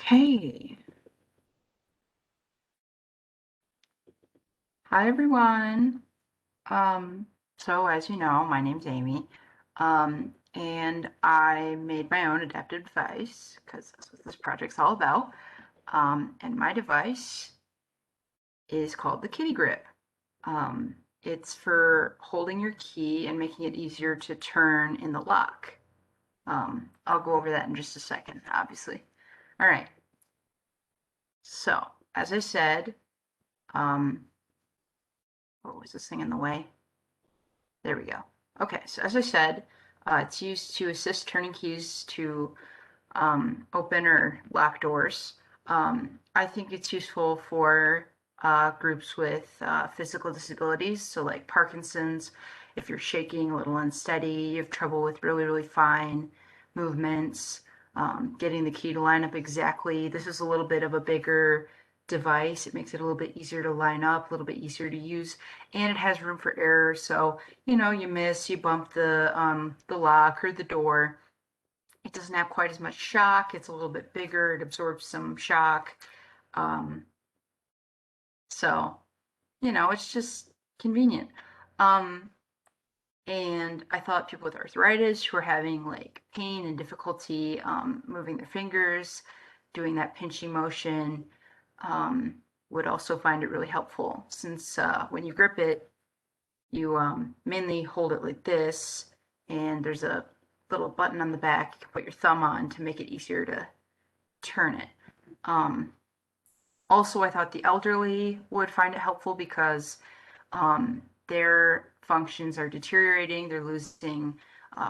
Okay. Hi, everyone. So as you know, my name's Amy, and I made my own adaptive device because that's what this project's all about. And my device is called the KittyGrip. It's for holding your key and making it easier to turn in the lock. I'll go over that in just a second, obviously. All right. So, as I said, what was this thing in the way? There we go. Okay, so as I said, it's used to assist turning keys to open or lock doors. I think it's useful for groups with physical disabilities, so like Parkinson's, if you're shaking, a little unsteady, you have trouble with really, really fine movements, getting the key to line up exactly. This is a little bit of a bigger device. It makes it a little bit easier to line up, a little bit easier to use, and it has room for error. So, you miss, you bump the lock or the door. It doesn't have quite as much shock. It's a little bit bigger. It absorbs some shock. Um, so, it's just convenient. Um, and I thought people with arthritis who are having like pain and difficulty moving their fingers, doing that pinching motion, would also find it really helpful since when you grip it, you mainly hold it like this, and there's a little button on the back you can put your thumb on to make it easier to turn it. Um, Also, I thought the elderly would find it helpful because their functions are deteriorating. They're losing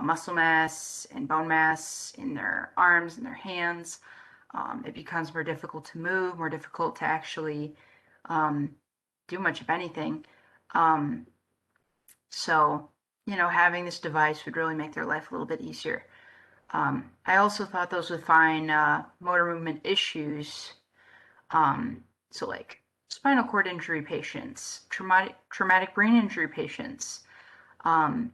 muscle mass and bone mass in their arms and their hands. It becomes more difficult to move, more difficult to actually do much of anything. Um, so, having this device would really make their life a little bit easier. I also thought those with fine motor movement issues, so like spinal cord injury patients, traumatic brain injury patients, um,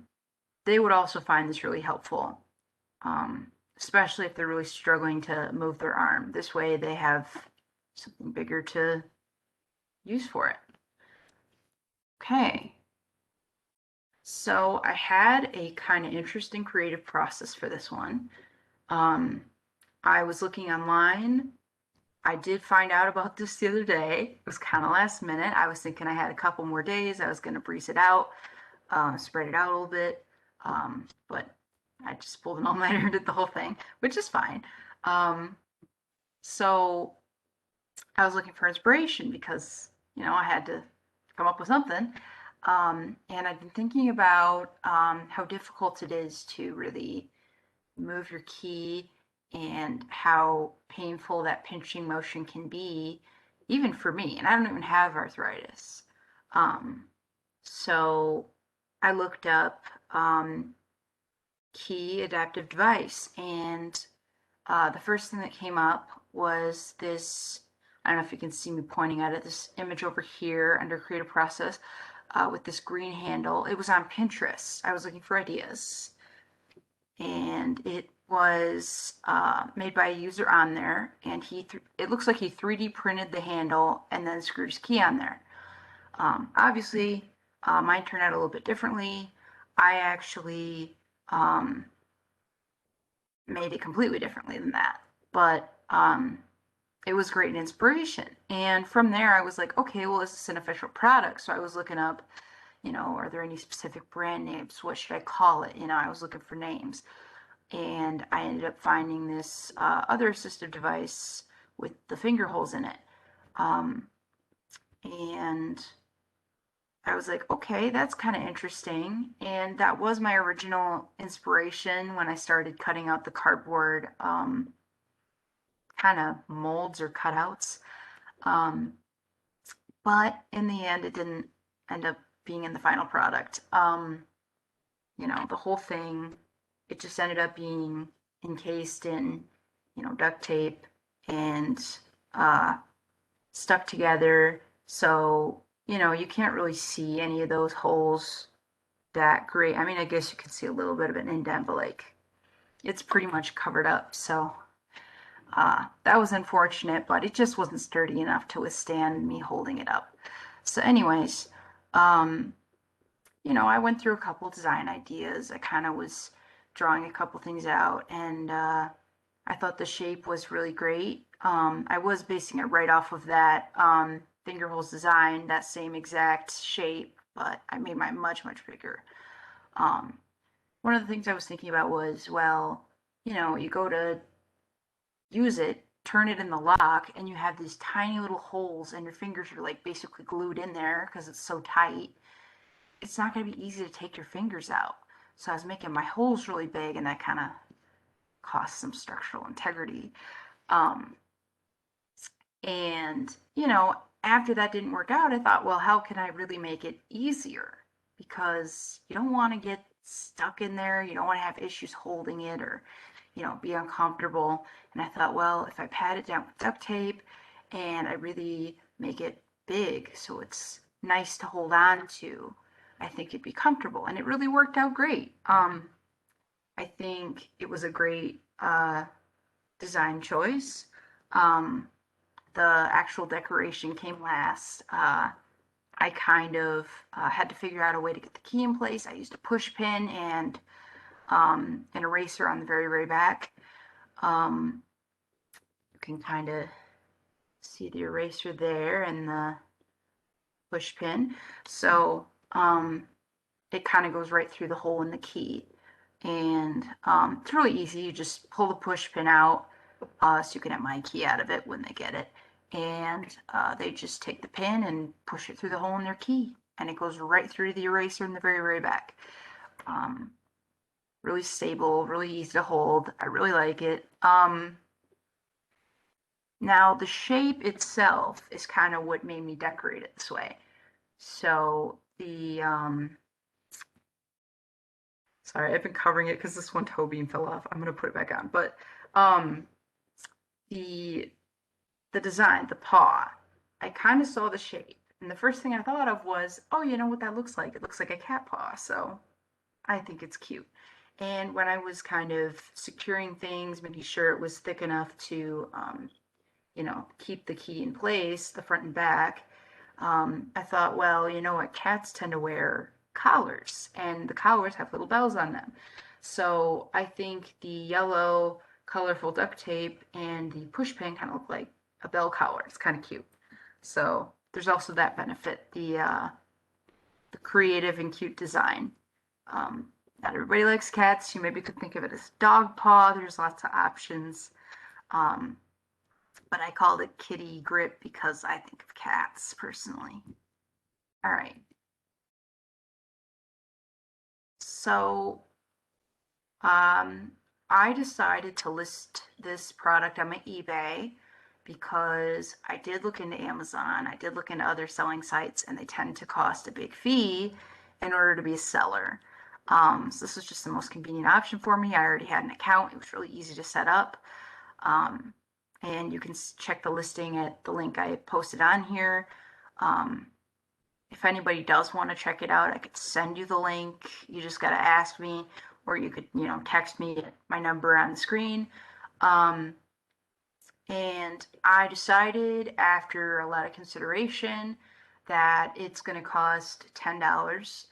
they would also find this really helpful, especially if they're really struggling to move their arm. This way they have something bigger to use for it. Okay. So I had a kind of interesting creative process for this one. Um, I was looking online. I did find out about this the other day. It was kind of last minute. I was thinking I had a couple more days. I was going to breeze it out, spread it out a little bit. But I just pulled an all-nighter and did the whole thing, which is fine. Um, so I was looking for inspiration because, I had to come up with something. And I've been thinking about how difficult it is to really move your key and how painful that pinching motion can be, even for me. And I don't even have arthritis. Um, so I looked up key adaptive device, and the first thing that came up was this. I don't know if you can see me pointing at it, this image over here under creative process with this green handle. It was on Pinterest. I was looking for ideas, and it was made by a user on there, and it looks like he 3D printed the handle and then screwed his key on there. Obviously, mine turned out a little bit differently. I actually made it completely differently than that, but it was great inspiration. And from there, I was like, okay, well, is this an official product? So I was looking up, are there any specific brand names? What should I call it? I was looking for names. And I ended up finding this other assistive device with the finger holes in it. Um, and I was like, okay, that's kind of interesting. And that was my original inspiration when I started cutting out the cardboard kind of molds or cutouts. Um, but in the end, it didn't end up being in the final product. The whole thing, it just ended up being encased in, duct tape and uh, stuck together. So, you can't really see any of those holes that great. I mean, I guess you can see a little bit of an indent, but like it's pretty much covered up. So, That was unfortunate, but it just wasn't sturdy enough to withstand me holding it up. So anyways, um, I went through a couple design ideas. I kind of was drawing a couple things out, and I thought the shape was really great. I was basing it right off of that finger holes design, that same exact shape, but I made mine much, much bigger. Um, One of the things I was thinking about was, well, you go to use it, turn it in the lock, and you have these tiny little holes, and your fingers are like basically glued in there because it's so tight. It's not going to be easy to take your fingers out. So I was making my holes really big, and that kind of cost some structural integrity. Um, and, after that didn't work out, I thought, well, how can I really make it easier? Because you don't want to get stuck in there. You don't want to have issues holding it or, be uncomfortable. And I thought, well, if I pat it down with duct tape and I really make it big so it's nice to hold on to, I think it'd be comfortable. And it really worked out great. I think it was a great design choice. Um, the actual decoration came last. I kind of had to figure out a way to get the key in place. I used a push pin and an eraser on the very, very back. You can kind of see the eraser there and the push pin. So it kind of goes right through the hole in the key. And it's really easy. You just pull the push pin out so you can have my key out of it when they get it. And they just take the pin and push it through the hole in their key. And it goes right through the eraser in the very, very back. Really stable, really easy to hold. I really like it. Now, the shape itself is kind of what made me decorate it this way. So sorry, I've been covering it because this one toe beam fell off. I'm gonna put it back on. But um, the the design, the paw, I kind of saw the shape, and the first thing I thought of was, oh, you know what that looks like? It looks like a cat paw. So I think it's cute. And when I was kind of securing things, making sure it was thick enough to, keep the key in place, the front and back, I thought, well, you know what? Cats tend to wear collars, and the collars have little bells on them. So I think the yellow colorful duct tape and the push pin kind of look like a bell collar. It's kind of cute. So there's also that benefit, the creative and cute design. Not everybody likes cats. You maybe could think of it as dog paw. There's lots of options. Um, but I called it KittyGrip because I think of cats personally. All right. So um, I decided to list this product on my eBay because I did look into Amazon. I did look into other selling sites, and they tend to cost a big fee in order to be a seller. So this was just the most convenient option for me. I already had an account. It was really easy to set up. Um, and you can check the listing at the link I posted on here. If anybody does want to check it out, I could send you the link. You just got to ask me, or you could, text me at my number on the screen. And I decided after a lot of consideration that it's going to cost $10.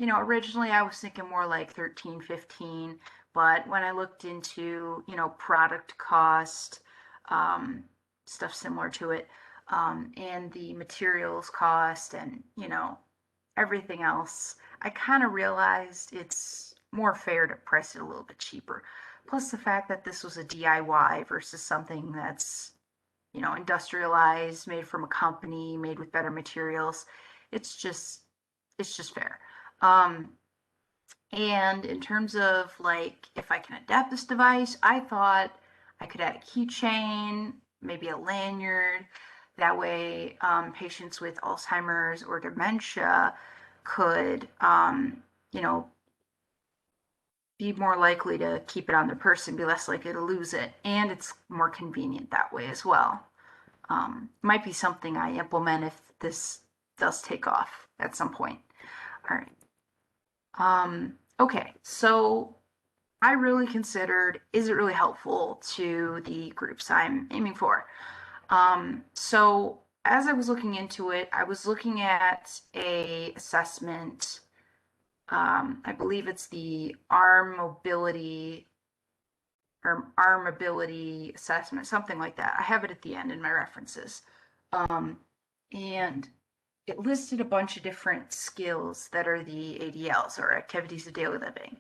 Originally I was thinking more like 13, 15, but when I looked into, product cost, stuff similar to it, and the materials cost and, everything else, I kind of realized it's more fair to price it a little bit cheaper. Plus the fact that this was a DIY versus something that's, industrialized, made from a company, made with better materials. It's just, it's just fair. Um, and in terms of like, if I can adapt this device, I thought I could add a keychain, maybe a lanyard. That way, patients with Alzheimer's or dementia could, you know, be more likely to keep it on their person, be less likely to lose it, and it's more convenient that way as well. Might be something I implement if this does take off at some point. All right. Okay, so I really considered, is it really helpful to the groups I'm aiming for? So as I was looking into it, I was looking at a assessment. I believe it's the arm ability assessment, something like that. I have it at the end in my references. Um, and it listed a bunch of different skills that are the ADLs, or activities of daily living.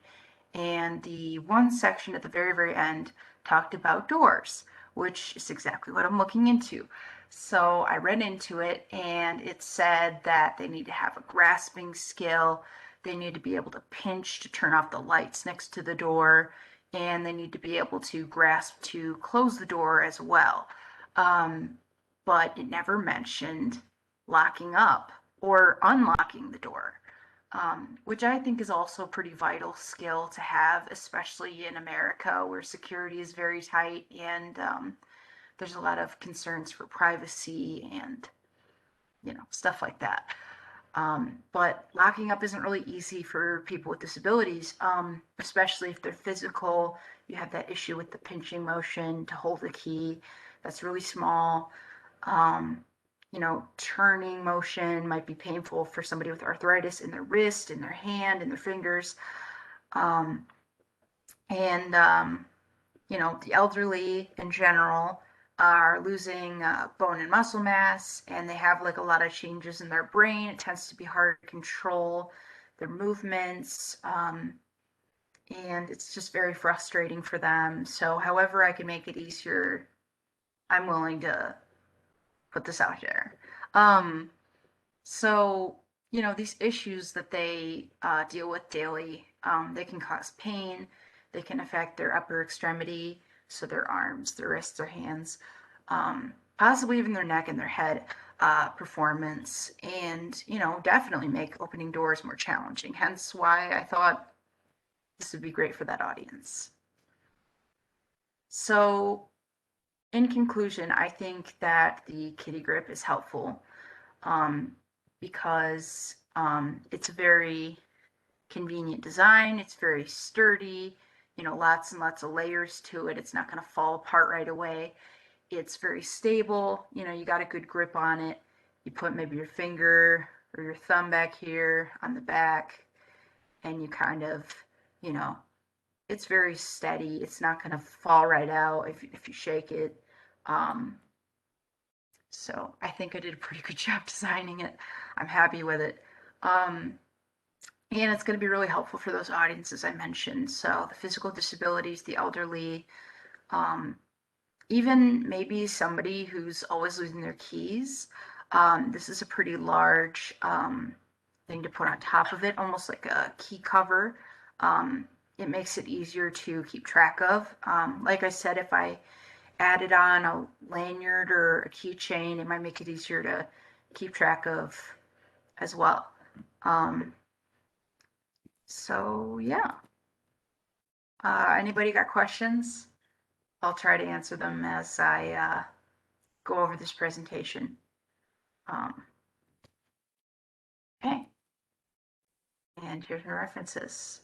And the one section at the very, very end talked about doors, which is exactly what I'm looking into. So I read into it, and it said that they need to have a grasping skill, they need to be able to pinch to turn off the lights next to the door, and they need to be able to grasp to close the door as well. Um, but it never mentioned locking up or unlocking the door, which I think is also a pretty vital skill to have, especially in America where security is very tight and there's a lot of concerns for privacy and stuff like that. But locking up isn't really easy for people with disabilities, especially if they're physical. You have that issue with the pinching motion to hold the key. That's really small. Um, Turning motion might be painful for somebody with arthritis in their wrist, in their hand, in their fingers. Um, and the elderly in general are losing bone and muscle mass, and they have like a lot of changes in their brain. It tends to be hard to control their movements, and it's just very frustrating for them. So, however, I can make it easier, I'm willing to put this out there. Um, so, these issues that they deal with daily, they can cause pain, they can affect their upper extremity, so their arms, their wrists, their hands, possibly even their neck and their head performance, and, definitely make opening doors more challenging. Hence why I thought this would be great for that audience. So, in conclusion, I think that the KittyGrip is helpful, um, because it's a very convenient design. It's very sturdy, lots and lots of layers to it. It's not going to fall apart right away. It's very stable. You got a good grip on it. You put maybe your finger or your thumb back here on the back, and you kind of, you know, it's very steady. It's not going to fall right out if you shake it. Um, so I think I did a pretty good job designing it. I'm happy with it. Um, and it's going to be really helpful for those audiences I mentioned. So the physical disabilities, the elderly, um, even maybe somebody who's always losing their keys. This is a pretty large thing to put on top of it, almost like a key cover. It makes it easier to keep track of. Like I said, if I added on a lanyard or a keychain, it might make it easier to keep track of as well. So yeah. Anybody got questions? I'll try to answer them as I go over this presentation. Um, okay. And here's my references.